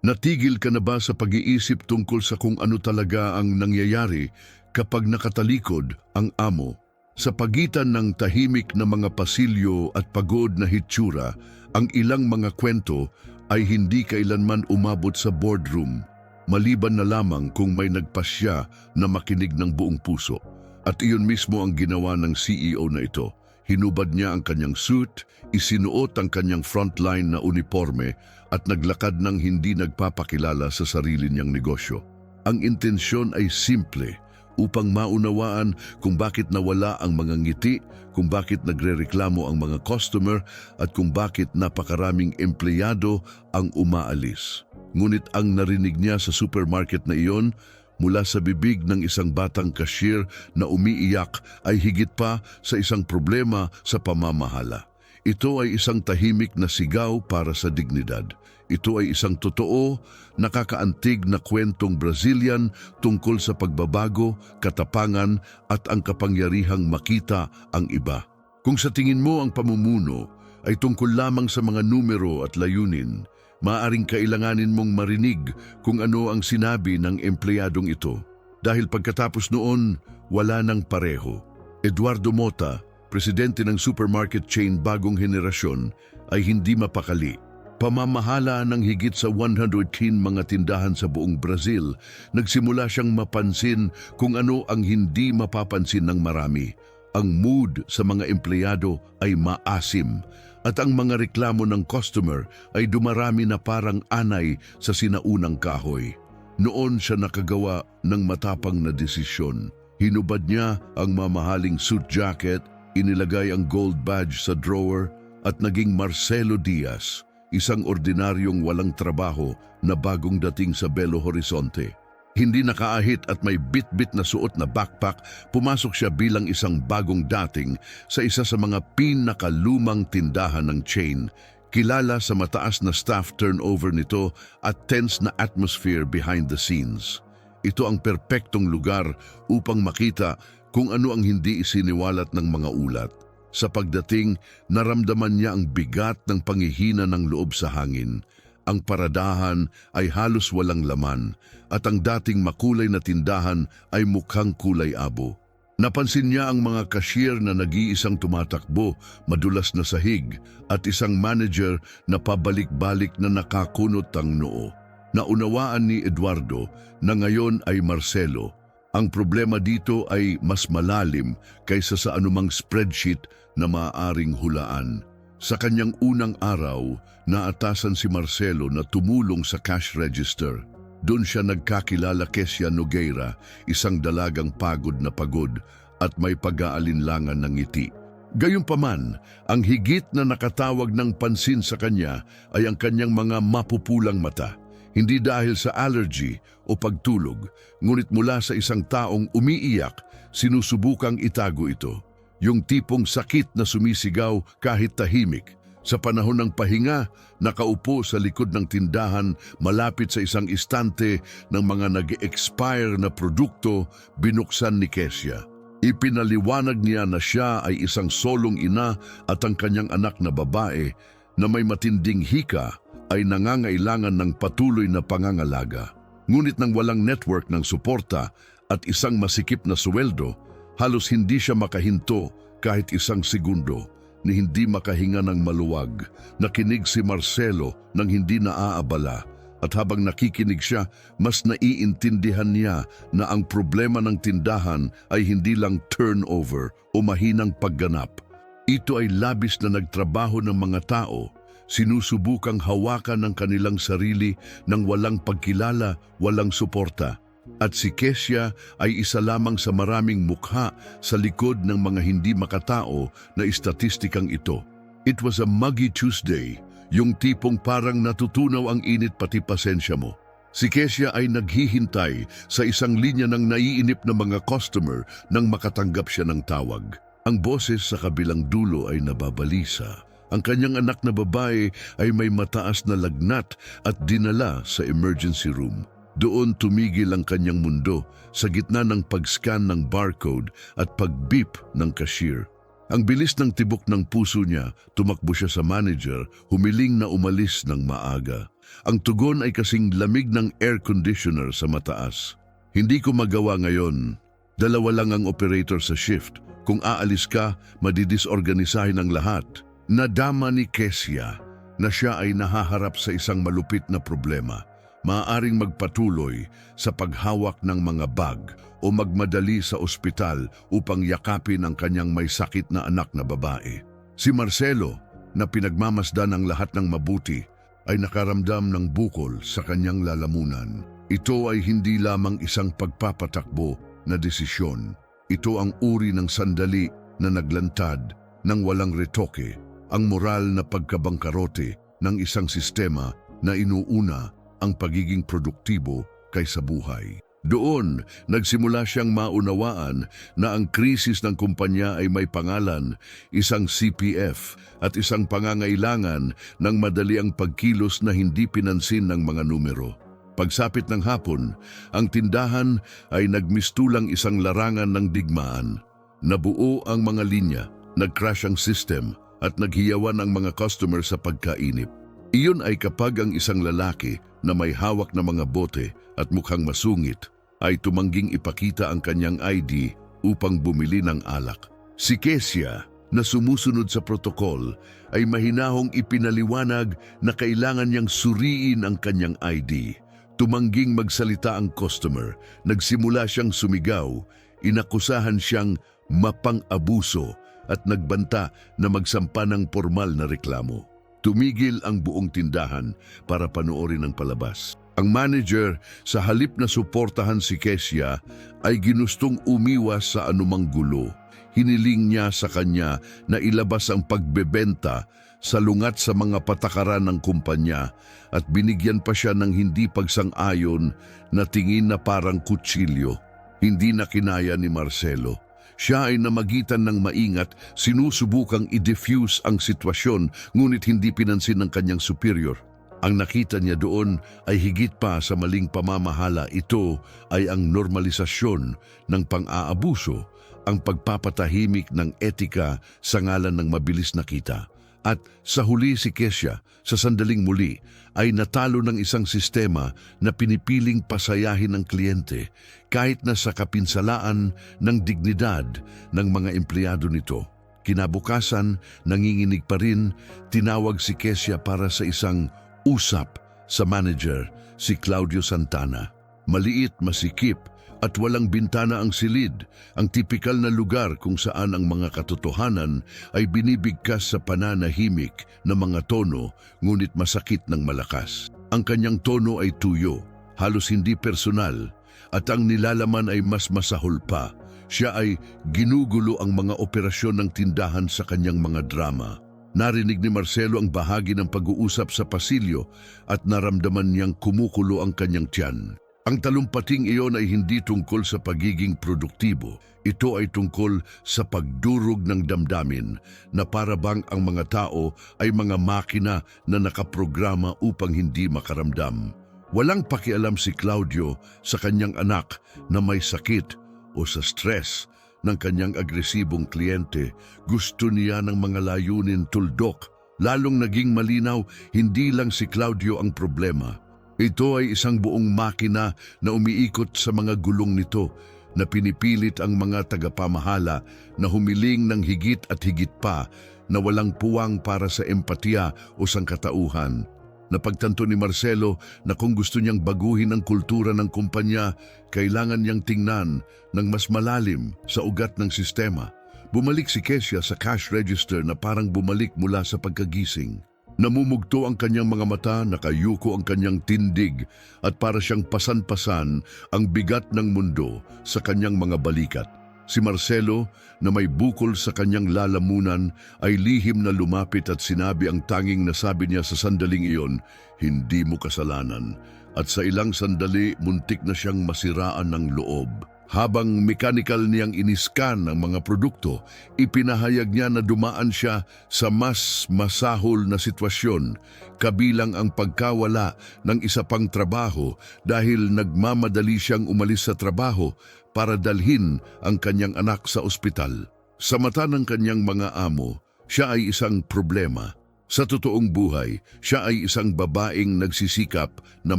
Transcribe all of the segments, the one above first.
Natigil ka na ba sa pag-iisip tungkol sa kung ano talaga ang nangyayari kapag nakatalikod ang amo? Sa pagitan ng tahimik na mga pasilyo at pagod na hitsura, ang ilang mga kwento ay hindi kailanman umabot sa boardroom, maliban na lamang kung may nagpasya na makinig ng buong puso. At iyon mismo ang ginawa ng CEO na ito. Hinubad niya ang kanyang suit, isinuot ang kanyang frontline na uniforme at naglakad ng hindi nagpapakilala sa sarili niyang negosyo. Ang intensyon ay simple, upang maunawaan kung bakit nawala ang mga ngiti, kung bakit nagrereklamo ang mga customer at kung bakit napakaraming empleyado ang umaalis. Ngunit ang narinig niya sa supermarket na iyon mula sa bibig ng isang batang cashier na umiiyak ay higit pa sa isang problema sa pamamahala. Ito ay isang tahimik na sigaw para sa dignidad. Ito ay isang totoo, nakakaantig na kwentong Brazilian tungkol sa pagbabago, katapangan at ang kapangyarihang makita ang iba. Kung sa tingin mo ang pamumuno ay tungkol lamang sa mga numero at layunin, maaaring kailanganin mong marinig kung ano ang sinabi ng empleyadong ito. Dahil pagkatapos noon, wala nang pareho. Eduardo Mota, presidente ng supermarket chain Bagong Henerasyon, ay hindi mapakali. Pamamahala ng higit sa 110 mga tindahan sa buong Brazil, nagsimula siyang mapansin kung ano ang hindi mapapansin ng marami. Ang mood sa mga empleyado ay maasim at ang mga reklamo ng customer ay dumarami na parang anay sa sinaunang kahoy. Noon siya nakagawa ng matapang na desisyon. Hinubad niya ang mamahaling suit jacket, inilagay ang gold badge sa drawer at naging Marcelo Diaz, isang ordinaryong walang trabaho na bagong dating sa Belo Horizonte. Hindi nakaahit at may bit-bit na suot na backpack, pumasok siya bilang isang bagong dating sa isa sa mga pinakalumang tindahan ng chain, kilala sa mataas na staff turnover nito at tense na atmosphere behind the scenes. Ito ang perpektong lugar upang makita kung ano ang hindi isiniwalat ng mga ulat. Sa pagdating, naramdaman niya ang bigat ng panghihina ng loob sa hangin. Ang paradahan ay halos walang laman at ang dating makulay na tindahan ay mukhang kulay abo. Napansin niya ang mga cashier na nag-iisang tumatakbo, madulas na sahig at isang manager na pabalik-balik na nakakunot ang noo. Naunawaan ni Eduardo na ngayon ay Marcelo. Ang problema dito ay mas malalim kaysa sa anumang spreadsheet na maaaring hulaan. Sa kanyang unang araw, naatasan si Marcelo na tumulong sa cash register. Doon siya nagkakilala Kesia Nogueira, isang dalagang pagod na pagod at may pag-aalinlangan ng ngiti. Gayunpaman, ang higit na nakatawag ng pansin sa kanya ay ang kanyang mga mapupulang mata. Hindi dahil sa allergy o pagtulog, ngunit mula sa isang taong umiiyak, sinusubukang itago ito. Yung tipong sakit na sumisigaw kahit tahimik. Sa panahon ng pahinga, nakaupo sa likod ng tindahan malapit sa isang istante ng mga nag-expire na produkto, binuksan ni Kesia. Ipinaliwanag niya na siya ay isang solong ina at ang kanyang anak na babae na may matinding hika ay nangangailangan ng patuloy na pangangalaga. Ngunit nang walang network ng suporta at isang masikip na sweldo, halos hindi siya makahinto kahit isang segundo ni hindi makahinga ng maluwag. Nakinig si Marcelo nang hindi naaabala at habang nakikinig siya, mas naiintindihan niya na ang problema ng tindahan ay hindi lang turnover o mahinang pagganap. Ito ay labis na nagtrabaho ng mga tao, sinusubukang hawakan ng kanilang sarili ng walang pagkilala, walang suporta. At si Kesia ay isa lamang sa maraming mukha sa likod ng mga hindi makatao na istatistikang ito. It was a muggy Tuesday, yung tipong parang natutunaw ang init pati pasensya mo. Si Kesia ay naghihintay sa isang linya ng naiinip na mga customer nang makatanggap siya ng tawag. Ang boses sa kabilang dulo ay nababalisa. Ang kanyang anak na babae ay may mataas na lagnat at dinala sa emergency room. Doon tumigil ang kanyang mundo sa gitna ng pag-scan ng barcode at pag-beep ng cashier. Ang bilis ng tibok ng puso niya, tumakbo siya sa manager, humiling na umalis ng maaga. Ang tugon ay kasing lamig ng air conditioner sa mataas. Hindi ko magawa ngayon. Dalawa lang ang operator sa shift. Kung aalis ka, madidisorganisahin ang lahat. Nadama ni Kesya na siya ay nahaharap sa isang malupit na problema. Maaaring magpatuloy sa paghawak ng mga bag o magmadali sa ospital upang yakapin ang kanyang may sakit na anak na babae. Si Marcelo, na pinagmamasdan ang lahat ng mabuti, ay nakaramdam ng bukol sa kanyang lalamunan. Ito ay hindi lamang isang pagpapatakbo na desisyon. Ito ang uri ng sandali na naglantad ng walang retoke, ang moral na pagkabangkarote ng isang sistema na inuuna ang pagiging produktibo kaysa buhay. Doon, nagsimula siyang maunawaan na ang krisis ng kumpanya ay may pangalan, isang CPF at isang pangangailangan ng madaliang pagkilos na hindi pinansin ng mga numero. Pagsapit ng hapon, ang tindahan ay nagmistulang isang larangan ng digmaan. Nabuo ang mga linya, nag-crash ang system at naghiyawan ang mga customer sa pagkainip. Iyon ay kapag ang isang lalaki na may hawak na mga bote at mukhang masungit ay tumangging ipakita ang kanyang ID upang bumili ng alak. Si Kesya, na sumusunod sa protokol, ay mahinahong ipinaliwanag na kailangan niyang suriin ang kanyang ID. Tumangging magsalita ang customer, nagsimula siyang sumigaw, inakusahan siyang mapang-abuso at nagbanta na magsampa ng formal na reklamo. Tumigil ang buong tindahan para panoorin ang palabas. Ang manager, sa halip na suportahan si Kesya, ay ginustong umiwas sa anumang gulo. Hiniling niya sa kanya na ilabas ang pagbebenta salungat sa mga patakaran ng kumpanya at binigyan pa siya ng hindi pagsang-ayon na tingin na parang kutsilyo. Hindi na kinaya ni Marcelo. Siya ay namagitan ng maingat, sinusubukang i-diffuse ang sitwasyon ngunit hindi pinansin ng kanyang superior. Ang nakita niya doon ay higit pa sa maling pamamahala. Ito ay ang normalisasyon ng pang-aabuso, ang pagpapatahimik ng etika sa ngalan ng mabilis na kita. At sa huli si Kesya, sa sandaling muli, ay natalo ng isang sistema na pinipiling pasayahin ang kliyente kahit na sa kapinsalaan ng dignidad ng mga empleyado nito. Kinabukasan, nanginginig pa rin, tinawag si Kesya para sa isang usap sa manager, si Claudio Santana. Maliit, masikip, at walang bintana ang silid, ang tipikal na lugar kung saan ang mga katotohanan ay binibigkas sa pananahimik na mga tono, ngunit masakit ng malakas. Ang kanyang tono ay tuyo, halos hindi personal, at ang nilalaman ay mas masahol pa. Siya ay ginugulo ang mga operasyon ng tindahan sa kanyang mga drama. Narinig ni Marcelo ang bahagi ng pag-uusap sa pasilyo at naramdaman niyang kumukulo ang kanyang tiyan. Ang talumpating iyon ay hindi tungkol sa pagiging produktibo. Ito ay tungkol sa pagdurog ng damdamin na para bang ang mga tao ay mga makina na nakaprograma upang hindi makaramdam. Walang pakialam si Claudio sa kanyang anak na may sakit o sa stress ng kanyang agresibong kliyente. Gusto niya ng mga layunin tuldok. Lalong naging malinaw, hindi lang si Claudio ang problema. Ito ay isang buong makina na umiikot sa mga gulong nito na pinipilit ang mga tagapamahala na humiling ng higit at higit pa na walang puwang para sa empatiya o sangkatauhan. Napagtanto ni Marcelo na kung gusto niyang baguhin ang kultura ng kumpanya, kailangan niyang tingnan ng mas malalim sa ugat ng sistema. Bumalik si Kesya sa cash register na parang bumalik mula sa pagkagising. Namumugto ang kanyang mga mata, nakayuko ang kanyang tindig at para siyang pasan-pasan ang bigat ng mundo sa kanyang mga balikat. Si Marcelo, na may bukol sa kanyang lalamunan, ay lihim na lumapit at sinabi ang tanging nasabi niya sa sandaling iyon, "Hindi mo kasalanan." At sa ilang sandali, muntik na siyang masiraan ng loob. Habang mechanical niyang iniskan ang mga produkto, ipinahayag niya na dumaan siya sa mas masahol na sitwasyon, kabilang ang pagkawala ng isa pang trabaho dahil nagmamadali siyang umalis sa trabaho para dalhin ang kanyang anak sa ospital. Sa mata ng kanyang mga amo, siya ay isang problema. Sa totoong buhay, siya ay isang babaeng nagsisikap na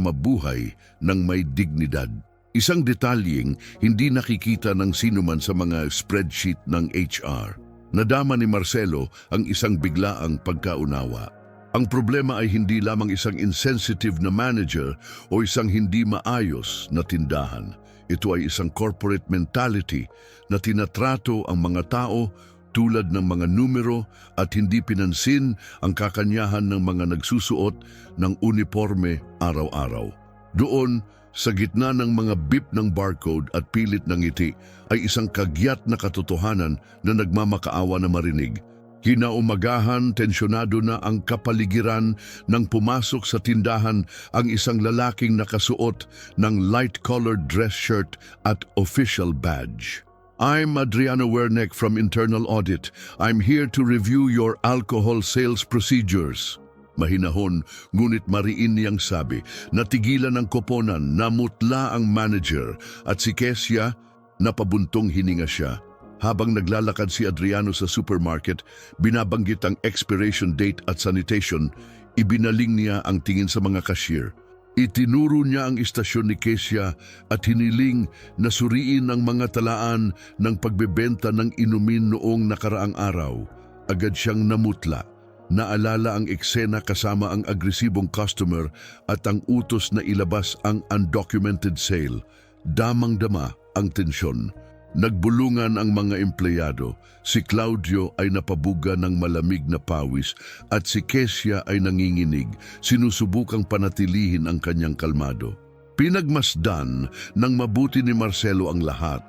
mabuhay ng may dignidad. Isang detalyeng hindi nakikita ng sinuman sa mga spreadsheet ng HR. Nadama ni Marcelo ang isang biglaang pagkaunawa. Ang problema ay hindi lamang isang insensitive na manager o isang hindi maayos na tindahan. Ito ay isang corporate mentality na tinatrato ang mga tao tulad ng mga numero at hindi pinansin ang kakanyahan ng mga nagsusuot ng uniforme araw-araw. Doon, sa gitna ng mga beep ng barcode at pilit ng ngiti, ay isang kagyat na katotohanan na nagmamakaawa na marinig. Kinaumagahan, tensyonado na ang kapaligiran nang pumasok sa tindahan ang isang lalaking nakasuot ng light-colored dress shirt at official badge. I'm Adriano Werneck from Internal Audit. I'm here to review your alcohol sales procedures. Mahinahon, ngunit mariin niyang sabi, natigilan ng koponan, namutla ang manager at si Kesia, napabuntong hininga siya. Habang naglalakad si Adriano sa supermarket, binabanggit ang expiration date at sanitation, ibinaling niya ang tingin sa mga cashier. Itinuro niya ang istasyon ni Kesia at hiniling na suriin ang mga talaan ng pagbebenta ng inumin noong nakaraang araw. Agad siyang namutla. Naalala ang eksena kasama ang agresibong customer at ang utos na ilabas ang undocumented sale. Damang-dama ang tensyon. Nagbulungan ang mga empleyado. Si Claudio ay napabuga ng malamig na pawis at si Kesia ay nanginginig, sinusubukang panatilihin ang kanyang kalmado. Pinagmasdan ng mabuti ni Marcelo ang lahat.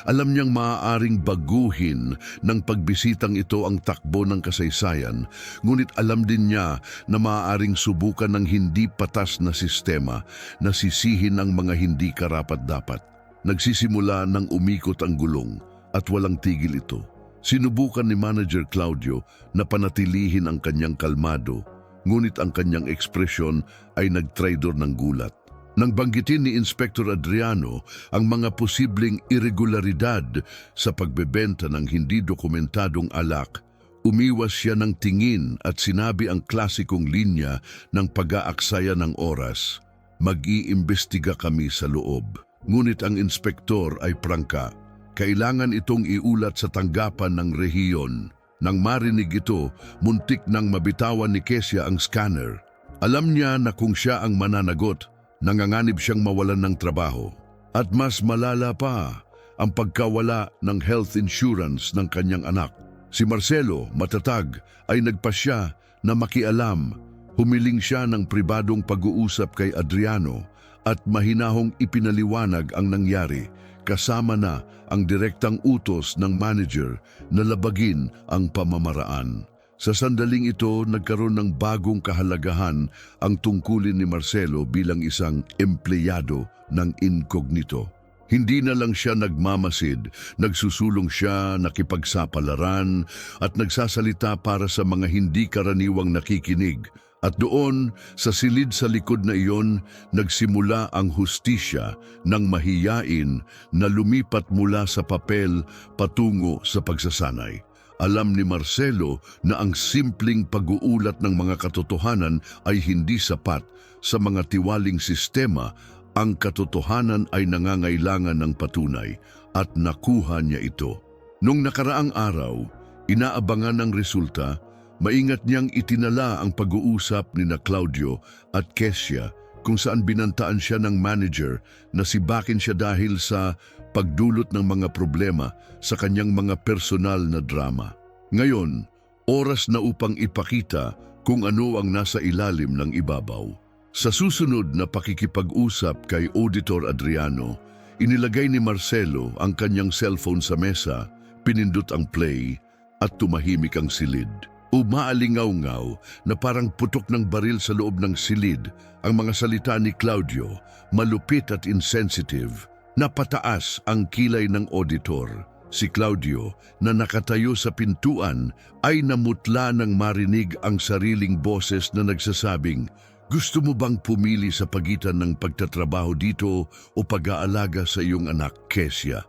Alam niyang maaaring baguhin ng pagbisitang ito ang takbo ng kasaysayan, ngunit alam din niya na maaaring subukan ng hindi patas na sistema na sisihin ang mga hindi karapat-dapat. Nagsisimula ng umikot ang gulong at walang tigil ito. Sinubukan ni Manager Claudio na panatilihin ang kanyang kalmado, ngunit ang kanyang ekspresyon ay nagtraidor ng gulat. Nang banggitin ni Inspector Adriano ang mga posibleng irregularidad sa pagbebenta ng hindi dokumentadong alak, umiwas siya ng tingin at sinabi ang klasikong linya ng pag-aaksaya ng oras, "Mag-iimbestiga kami sa loob." Ngunit ang inspektor ay prangka. Kailangan itong iulat sa tanggapan ng rehiyon. Nang marinig ito, muntik nang mabitawan ni Kesia ang scanner. Alam niya na kung siya ang mananagot, nanganganib siyang mawalan ng trabaho. At mas malala pa ang pagkawala ng health insurance ng kanyang anak. Si Marcelo, matatag, ay nagpasya na makialam. Humiling siya ng pribadong pag-uusap kay Adriano at mahinahong ipinaliwanag ang nangyari, kasama na ang direktang utos ng manager na labagin ang pamamaraan. Sa sandaling ito, nagkaroon ng bagong kahalagahan ang tungkulin ni Marcelo bilang isang empleyado ng incognito. Hindi na lang siya nagmamasid, nagsusulong siya, nakipagsapalaran at nagsasalita para sa mga hindi karaniwang nakikinig. At doon, sa silid sa likod na iyon, nagsimula ang hustisya ng mahiyain na lumipat mula sa papel patungo sa pagsasanay. Alam ni Marcelo na ang simpleng pag-uulat ng mga katotohanan ay hindi sapat sa mga tiwaling sistema. Ang katotohanan ay nangangailangan ng patunay at nakuha niya ito. Nung nakaraang araw, inaabangan ang resulta. Maingat niyang itinala ang pag-uusap ni Claudio at Kesia kung saan binantaan siya ng manager na sibakin siya dahil sa pagdulot ng mga problema sa kanyang mga personal na drama. Ngayon, oras na upang ipakita kung ano ang nasa ilalim ng ibabaw. Sa susunod na pakikipag-usap kay Auditor Adriano, inilagay ni Marcelo ang kanyang cellphone sa mesa, pinindot ang play at tumahimik ang silid. Umaalingaw-ngaw na parang putok ng baril sa loob ng silid ang mga salita ni Claudio, malupit at insensitive. Napataas ang kilay ng auditor. Si Claudio, na nakatayo sa pintuan, ay namutla nang marinig ang sariling boses na nagsasabing, "Gusto mo bang pumili sa pagitan ng pagtatrabaho dito o pag-aalaga sa iyong anak, Kesia?"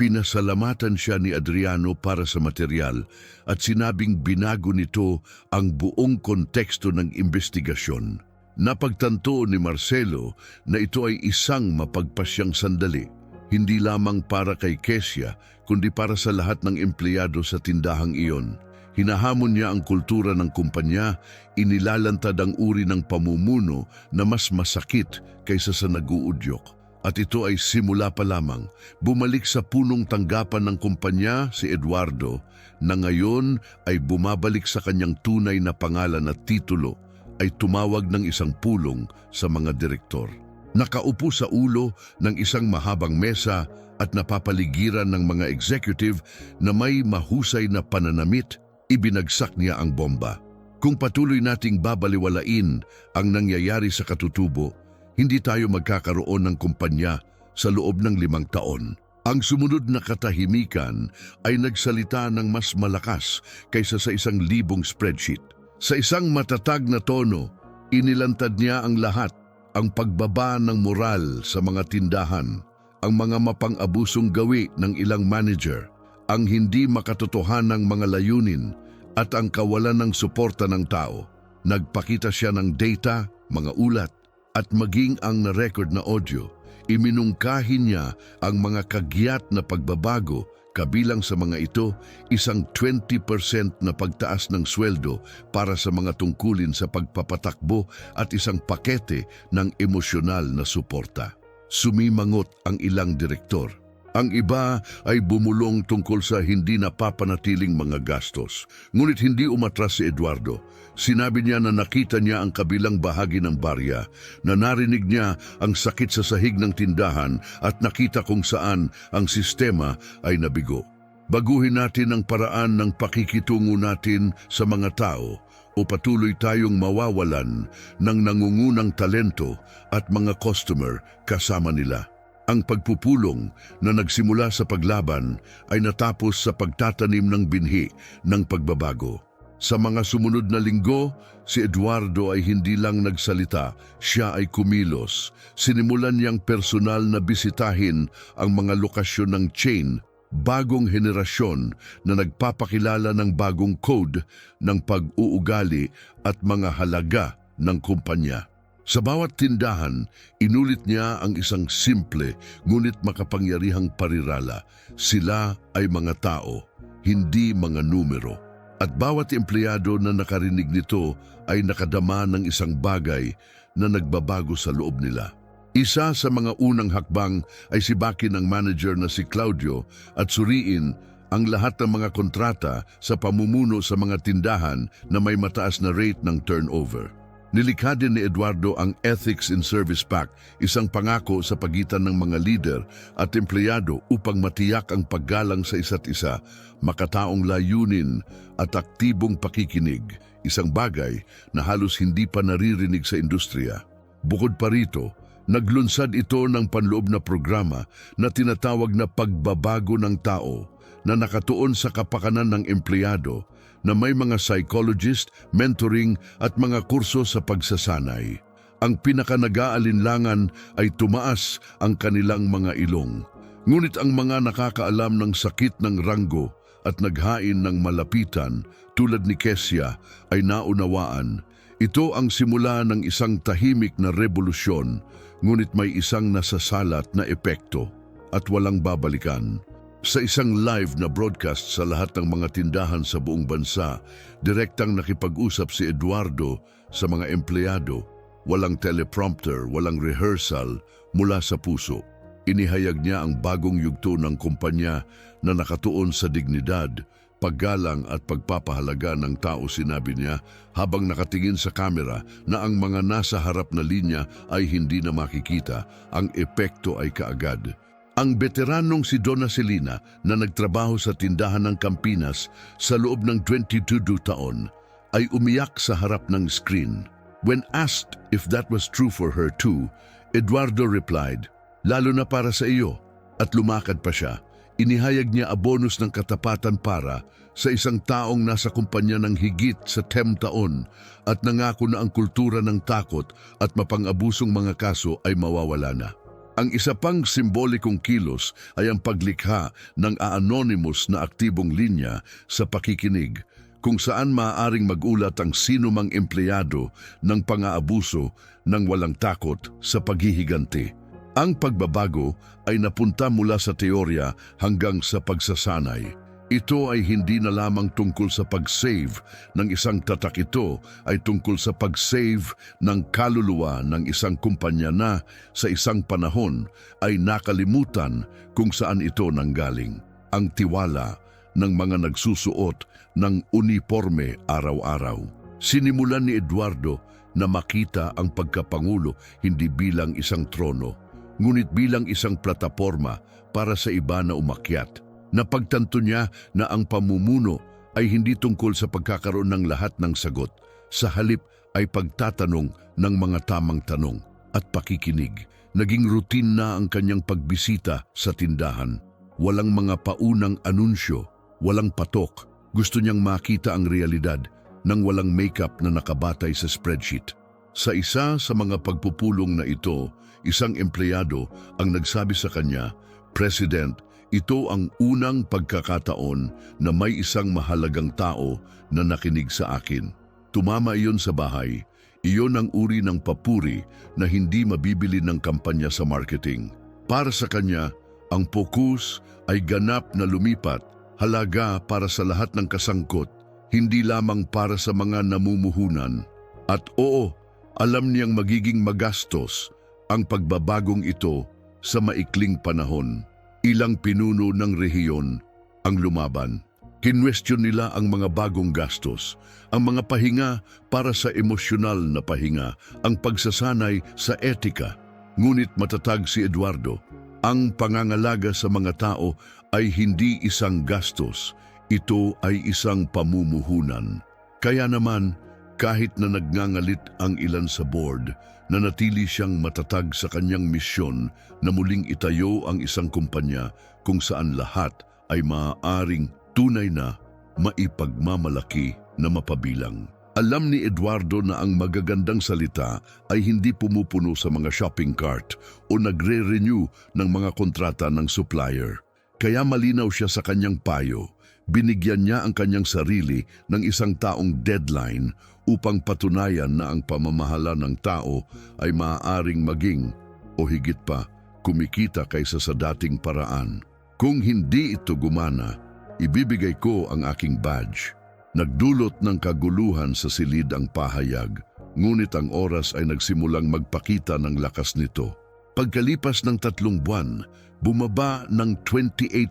Pinasalamatan siya ni Adriano para sa material at sinabing binago nito ang buong konteksto ng investigasyon. Napagtanto ni Marcelo na ito ay isang mapagpasyang sandali, hindi lamang para kay Kesia kundi para sa lahat ng empleyado sa tindahang iyon. Hinahamon niya ang kultura ng kumpanya, inilalantad ang uri ng pamumuno na mas masakit kaysa sa nag-uudyok. At ito ay simula pa lamang. Bumalik sa punong tanggapan ng kumpanya si Eduardo na ngayon ay bumabalik sa kanyang tunay na pangalan at titulo, ay tumawag ng isang pulong sa mga direktor. Nakaupo sa ulo ng isang mahabang mesa at napapaligiran ng mga executive na may mahusay na pananamit, ibinagsak niya ang bomba. Kung patuloy nating babaliwalain ang nangyayari sa katutubo, hindi tayo magkakaroon ng kumpanya sa loob ng 5 taon. Ang sumunod na katahimikan ay nagsalita ng mas malakas kaysa sa 1,000 spreadsheet. Sa isang matatag na tono, inilantad niya ang lahat, ang pagbaba ng moral sa mga tindahan, ang mga mapang-abusong gawi ng ilang manager, ang hindi makatotohanang mga layunin, at ang kawalan ng suporta ng tao. Nagpakita siya ng data, mga ulat, at maging ang na-record na audio. Iminungkahi niya ang mga kagyat na pagbabago, kabilang sa mga ito, isang 20% na pagtaas ng sweldo para sa mga tungkulin sa pagpapatakbo at isang pakete ng emosyonal na suporta. Sumimangot ang ilang direktor. Ang iba ay bumulong tungkol sa hindi napapanatiling mga gastos. Ngunit hindi umatras si Eduardo. Sinabi niya na nakita niya ang kabilang bahagi ng barya, na narinig niya ang sakit sa sahig ng tindahan at nakita kung saan ang sistema ay nabigo. Baguhin natin ang paraan ng pakikitungo natin sa mga tao o patuloy tayong mawawalan ng nangungunang talento at mga customer kasama nila. Ang pagpupulong na nagsimula sa paglaban ay natapos sa pagtatanim ng binhi ng pagbabago. Sa mga sumunod na linggo, si Eduardo ay hindi lang nagsalita, siya ay kumilos. Sinimulan niyang personal na bisitahin ang mga lokasyon ng chain, bagong henerasyon na nagpapakilala ng bagong code ng pag-uugali at mga halaga ng kumpanya. Sa bawat tindahan, inulit niya ang isang simple ngunit makapangyarihang parirala. Sila ay mga tao, hindi mga numero. At bawat empleyado na nakarinig nito ay nakadama ng isang bagay na nagbabago sa loob nila. Isa sa mga unang hakbang ay sibakin ng manager na si Claudio at suriin ang lahat ng mga kontrata sa pamumuno sa mga tindahan na may mataas na rate ng turnover. Nilikha din ni Eduardo ang Ethics in Service Pact, isang pangako sa pagitan ng mga leader at empleyado upang matiyak ang paggalang sa isa't isa, makataong layunin at aktibong pakikinig, isang bagay na halos hindi pa naririnig sa industriya. Bukod pa rito, naglunsad ito ng panloob na programa na tinatawag na pagbabago ng tao na nakatuon sa kapakanan ng empleyado na may mga psychologist, mentoring at mga kurso sa pagsasanay. Ang pinakanag-aalinlangan ay tumaas ang kanilang mga ilong. Ngunit ang mga nakakaalam ng sakit ng ranggo at naghain ng malapitan tulad ni Kesia ay naunawaan. Ito ang simula ng isang tahimik na revolusyon, ngunit may isang nasasalat na epekto at walang babalikan. Sa isang live na broadcast sa lahat ng mga tindahan sa buong bansa, direktang nakipag-usap si Eduardo sa mga empleyado. Walang teleprompter, walang rehearsal, mula sa puso. Inihayag niya ang bagong yugto ng kumpanya na nakatuon sa dignidad, paggalang at pagpapahalaga ng tao. Sinabi niya habang nakatingin sa kamera na ang mga nasa harap na linya ay hindi na makikita, ang epekto ay kaagad. Ang veteranong si Donna Celina na nagtrabaho sa tindahan ng Campinas sa loob ng 22 taon ay umiyak sa harap ng screen. When asked if that was true for her too, Eduardo replied, "Lalo na para sa iyo." At lumakad pa siya. Inihayag niya ang bonus ng katapatan para sa isang taong nasa kumpanya ng higit sa 10 taon at nangako na ang kultura ng takot at mapang-abusong mga kaso ay mawawala na. Ang isa pang simbolikong kilos ay ang paglikha ng anonymous na aktibong linya sa pakikinig, kung saan maaaring magulat ang sinumang empleyado ng pang-aabuso ng walang takot sa paghihiganti. Ang pagbabago ay napunta mula sa teorya hanggang sa pagsasanay. Ito ay hindi na lamang tungkol sa pag-save ng isang tatak, ito ay tungkol sa pag-save ng kaluluwa ng isang kumpanya na sa isang panahon ay nakalimutan kung saan ito nanggaling. Ang tiwala ng mga nagsusuot ng uniforme araw-araw. Sinimulan ni Eduardo na makita ang pagkapangulo hindi bilang isang trono, ngunit bilang isang plataporma para sa iba na umakyat. Napagtanto niya na ang pamumuno ay hindi tungkol sa pagkakaroon ng lahat ng sagot. Sa halip ay pagtatanong ng mga tamang tanong at pakikinig. Naging routine na ang kanyang pagbisita sa tindahan. Walang mga paunang anunsyo, walang patok. Gusto niyang makita ang realidad nang walang makeup na nakabatay sa spreadsheet. Sa isa sa mga pagpupulong na ito, isang empleyado ang nagsabi sa kanya, "President, ito ang unang pagkakataon na may isang mahalagang tao na nakinig sa akin. Tumama iyon sa bahay. Iyon ang uri ng papuri na hindi mabibili ng kampanya sa marketing." Para sa kanya, ang pokus ay ganap na lumipat, halaga para sa lahat ng kasangkot, hindi lamang para sa mga namumuhunan. At oo, alam niyang magiging magastos ang pagbabagong ito sa maikling panahon. Ilang pinuno ng rehiyon ang lumaban. Kinwestiyon nila ang mga bagong gastos, ang mga pahinga para sa emosyonal na pahinga, ang pagsasanay sa etika. Ngunit matatag si Eduardo, ang pangangalaga sa mga tao ay hindi isang gastos, ito ay isang pamumuhunan. Kaya naman, kahit na nagngangalit ang ilan sa board, nanatili siyang matatag sa kanyang misyon na muling itayo ang isang kumpanya kung saan lahat ay maaaring tunay na maipagmamalaki na mapabilang. Alam ni Eduardo na ang magagandang salita ay hindi pumupuno sa mga shopping cart o nagre-renew ng mga kontrata ng supplier. Kaya malinaw siya sa kanyang payo. Binigyan niya ang kanyang sarili ng isang taong deadline upang patunayan na ang pamamahala ng tao ay maaaring maging, o higit pa, kumikita kaysa sa dating paraan. Kung hindi ito gumana, ibibigay ko ang aking badge. Nagdulot ng kaguluhan sa silid ang pahayag, ngunit ang oras ay nagsimulang magpakita ng lakas nito. Pagkalipas ng 3 buwan, bumaba ng 28%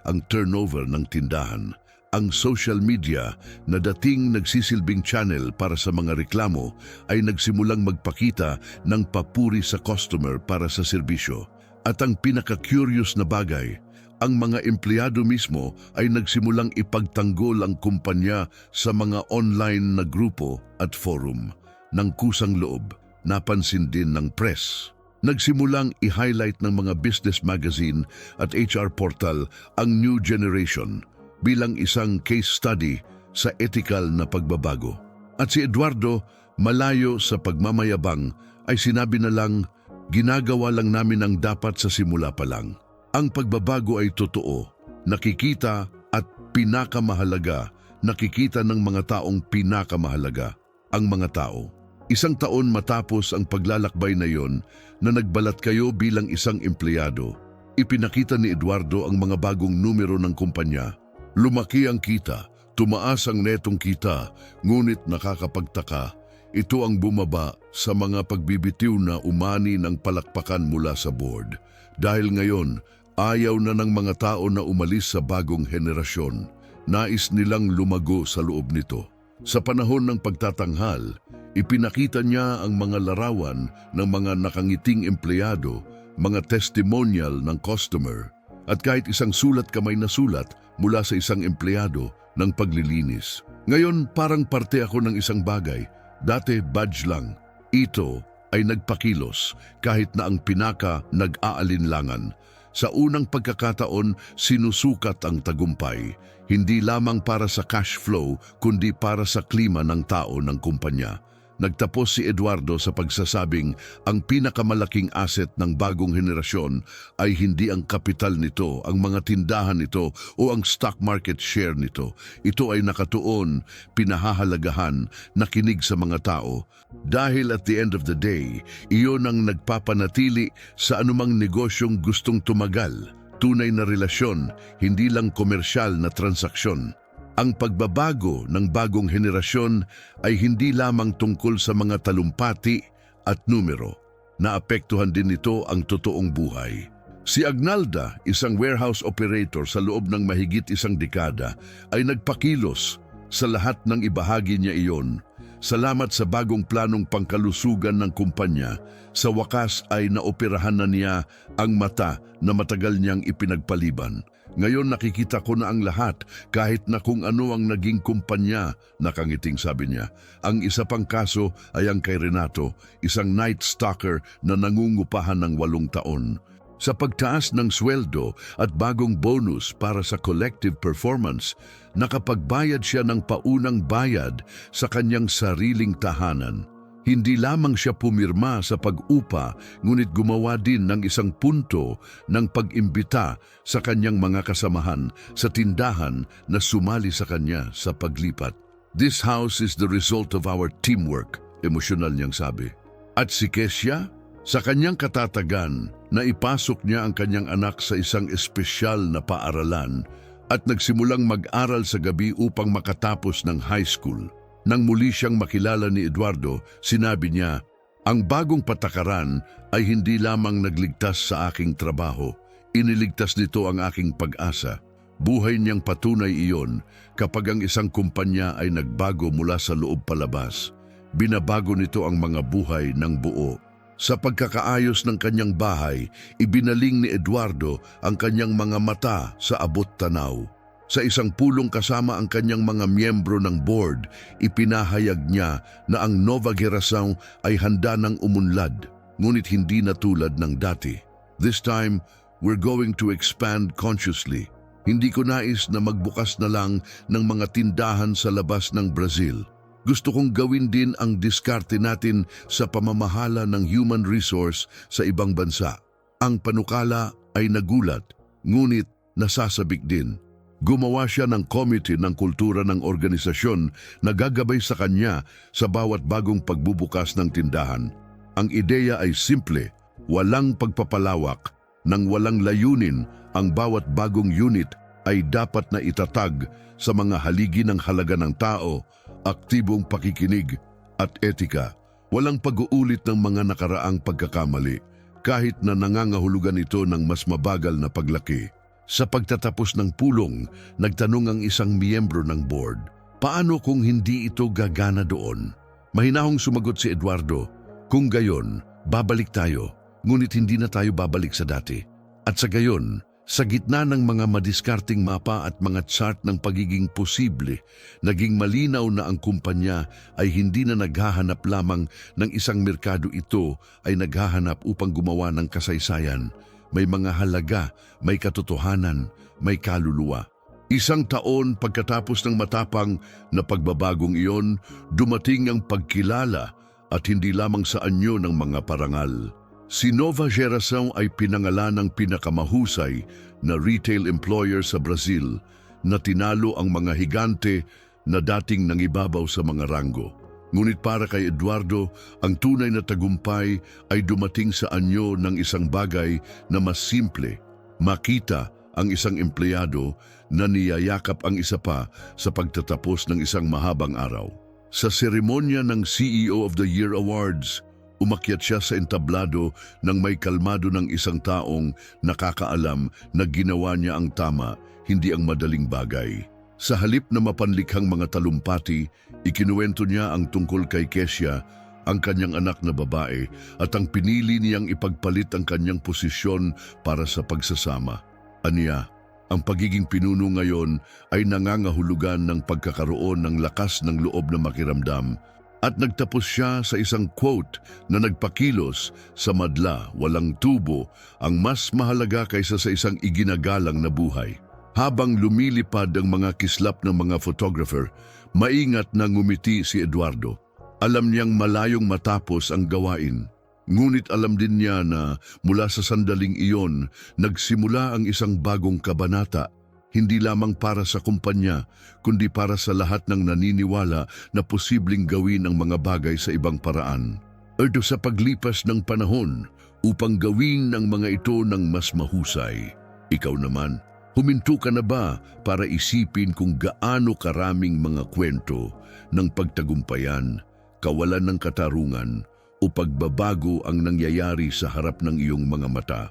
ang turnover ng tindahan. Ang social media na dating nagsisilbing channel para sa mga reklamo ay nagsimulang magpakita ng papuri sa customer para sa serbisyo. At ang pinaka-curious na bagay, ang mga empleyado mismo ay nagsimulang ipagtanggol ang kumpanya sa mga online na grupo at forum. Nang kusang loob, napansin din ng press. Nagsimulang i-highlight ng mga business magazine at HR portal ang new generation bilang isang case study sa ethical na pagbabago. At si Eduardo, malayo sa pagmamayabang, ay sinabi na lang, "Ginagawa lang namin ang dapat sa simula pa lang." Ang pagbabago ay totoo, nakikita at pinakamahalaga, nakikita ng mga taong pinakamahalaga, ang mga tao. 1 taon matapos ang paglalakbay na yon na nagbalat kayo bilang isang empleyado, ipinakita ni Eduardo ang mga bagong numero ng kumpanya. Lumaki ang kita, tumaas ang netong kita, ngunit nakakapagtaka, ito ang bumaba sa mga pagbibitiw na umani ng palakpakan mula sa board. Dahil ngayon, ayaw na ng mga tao na umalis sa bagong henerasyon. Nais nilang lumago sa loob nito. Sa panahon ng pagtatanghal, ipinakita niya ang mga larawan ng mga nakangiting empleyado, mga testimonial ng customer, at kahit isang sulat kamay na sulat mula sa isang empleyado ng paglilinis. Ngayon, parang parte ako ng isang bagay. Dati badge lang. Ito ay nagpakilos kahit na ang pinaka nag-aalinlangan. Sa unang pagkakataon, sinusukat ang tagumpay, hindi lamang para sa cash flow, kundi para sa klima ng tao ng kumpanya. Nagtapos si Eduardo sa pagsasabing ang pinakamalaking asset ng bagong henerasyon ay hindi ang kapital nito, ang mga tindahan nito o ang stock market share nito. Ito ay nakatuon, pinahahalagahan, nakinig sa mga tao. Dahil at the end of the day, iyon ang nagpapanatili sa anumang negosyong gustong tumagal. Tunay na relasyon, hindi lang komersyal na transaksyon. Ang pagbabago ng bagong henerasyon ay hindi lamang tungkol sa mga talumpati at numero. Naapektuhan din nito ang totoong buhay. Si Agnalda, isang warehouse operator sa loob ng mahigit isang dekada, ay nagpakilos sa lahat ng ibahagi niya iyon. Salamat sa bagong planong pangkalusugan ng kumpanya, sa wakas ay naoperahan na niya ang mata na matagal niyang ipinagpaliban. Ngayon nakikita ko na ang lahat kahit na kung ano ang naging kumpanya, nakangiting sabi niya. Ang isa pang kaso ay ang kay Renato, isang night stalker na nangungupahan ng 8 taon. Sa pagtaas ng sweldo at bagong bonus para sa collective performance, nakapagbayad siya ng paunang bayad sa kanyang sariling tahanan. Hindi lamang siya pumirma sa pag-upa, ngunit gumawa din ng isang punto ng pag-imbita sa kanyang mga kasamahan sa tindahan na sumali sa kanya sa paglipat. This house is the result of our teamwork, emosyonal niyang sabi. At si Kesya, sa kanyang katatagan, naipasok niya ang kanyang anak sa isang espesyal na paaralan at nagsimulang mag-aral sa gabi upang makatapos ng high school. Nang muli siyang makilala ni Eduardo, sinabi niya, ang bagong patakaran ay hindi lamang nagligtas sa aking trabaho, iniligtas nito ang aking pag-asa. Buhay niyang patunay iyon kapag ang isang kumpanya ay nagbago mula sa loob palabas. Binabago nito ang mga buhay ng buo. Sa pagkakaayos ng kanyang bahay, ibinaling ni Eduardo ang kanyang mga mata sa abot tanaw. Sa isang pulong kasama ang kanyang mga miyembro ng board, ipinahayag niya na ang Nova Gerasao ay handa ng umunlad, ngunit hindi na tulad ng dati. This time, we're going to expand consciously. Hindi ko nais na magbukas na lang ng mga tindahan sa labas ng Brazil. Gusto kong gawin din ang diskarte natin sa pamamahala ng human resource sa ibang bansa. Ang panukala ay nagulat, ngunit nasasabik din. Gumawa siya ng committee ng kultura ng organisasyon na gagabay sa kanya sa bawat bagong pagbubukas ng tindahan. Ang ideya ay simple, walang pagpapalawak, nang walang layunin, ang bawat bagong unit ay dapat na itatag sa mga haligi ng halaga ng tao, aktibong pakikinig at etika. Walang pag-uulit ng mga nakaraang pagkakamali, kahit na nangangahulugan ito ng mas mabagal na paglaki. Sa pagtatapos ng pulong, nagtanong ang isang miyembro ng board, paano kung hindi ito gagana doon? Mahinahong sumagot si Eduardo, kung gayon, babalik tayo, ngunit hindi na tayo babalik sa dati. At sa gayon, sa gitna ng mga madiskarting mapa at mga chart ng pagiging posible, naging malinaw na ang kumpanya ay hindi na naghahanap lamang ng isang merkado, ito ay naghahanap upang gumawa ng kasaysayan. May mga halaga, may katotohanan, may kaluluwa. 1 taon pagkatapos ng matapang na pagbabagong iyon, dumating ang pagkilala at hindi lamang sa anyo ng mga parangal. Si Nova Gerasao ay pinangalan ng pinakamahusay na retail employer sa Brazil na tinalo ang mga higante na dating nangibabaw sa mga ranggo. Ngunit para kay Eduardo, ang tunay na tagumpay ay dumating sa anyo ng isang bagay na mas simple. Makita ang isang empleyado na niyayakap ang isa pa sa pagtatapos ng isang mahabang araw. Sa seremonya ng CEO of the Year Awards, umakyat siya sa entablado nang may kalmado ng isang taong nakakaalam na ginawa niya ang tama, hindi ang madaling bagay. Sa halip na mapanlikhang mga talumpati, ikinuwento niya ang tungkol kay Kesya, ang kanyang anak na babae, at ang pinili niyang ipagpalit ang kanyang posisyon para sa pagsasama. Aniya, ang pagiging pinuno ngayon ay nangangahulugan ng pagkakaroon ng lakas ng loob na makiramdam. At nagtapos siya sa isang quote na nagpakilos, sa madla, walang tubo, ang mas mahalaga kaysa sa isang iginagalang na buhay. Habang lumilipad ang mga kislap ng mga photographer, maingat na ngumiti si Eduardo. Alam niyang malayong matapos ang gawain. Ngunit alam din niya na mula sa sandaling iyon, nagsimula ang isang bagong kabanata, hindi lamang para sa kumpanya, kundi para sa lahat ng naniniwala na posibleng gawin ang mga bagay sa ibang paraan. Ito sa paglipas ng panahon upang gawin ng mga ito ng mas mahusay. Ikaw naman, huminto ka na ba para isipin kung gaano karaming mga kwento ng pagtagumpayan, kawalan ng katarungan o pagbabago ang nangyayari sa harap ng iyong mga mata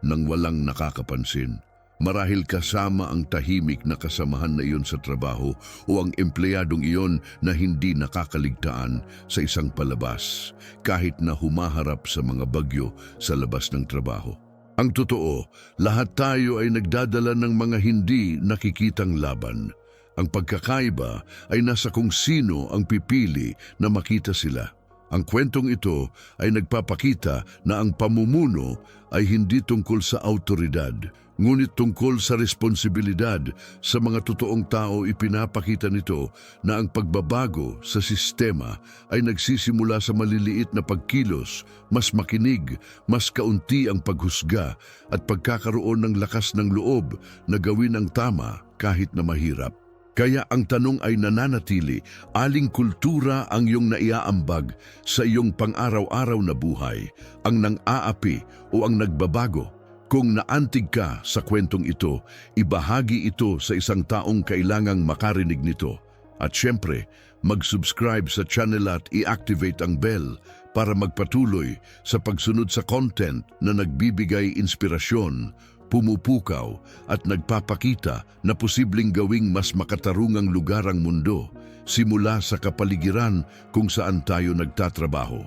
nang walang nakakapansin? Marahil kasama ang tahimik na kasamahan na iyon sa trabaho o ang empleyadong iyon na hindi nakakaligtaan sa isang palabas kahit na humaharap sa mga bagyo sa labas ng trabaho. Ang totoo, lahat tayo ay nagdadala ng mga hindi nakikitang laban. Ang pagkakaiba ay nasa kung sino ang pipili na makita sila. Ang kwentong ito ay nagpapakita na ang pamumuno ay hindi tungkol sa autoridad, ngunit tungkol sa responsibilidad. Sa mga totoong tao, ipinapakita nito na ang pagbabago sa sistema ay nagsisimula sa maliliit na pagkilos, mas makinig, mas kaunti ang paghusga at pagkakaroon ng lakas ng loob na gawin ang tama kahit na mahirap. Kaya ang tanong ay nananatili, aling kultura ang iyong naiaambag sa iyong pang-araw-araw na buhay, ang nang-aapi o ang nagbabago? Kung naantig ka sa kwentong ito, ibahagi ito sa isang taong kailangang makarinig nito. At syempre, mag-subscribe sa channel at i-activate ang bell para magpatuloy sa pagsunod sa content na nagbibigay inspirasyon, pumupukaw at nagpapakita na posibleng gawing mas makatarungang lugar ang mundo simula sa kapaligiran kung saan tayo nagtatrabaho.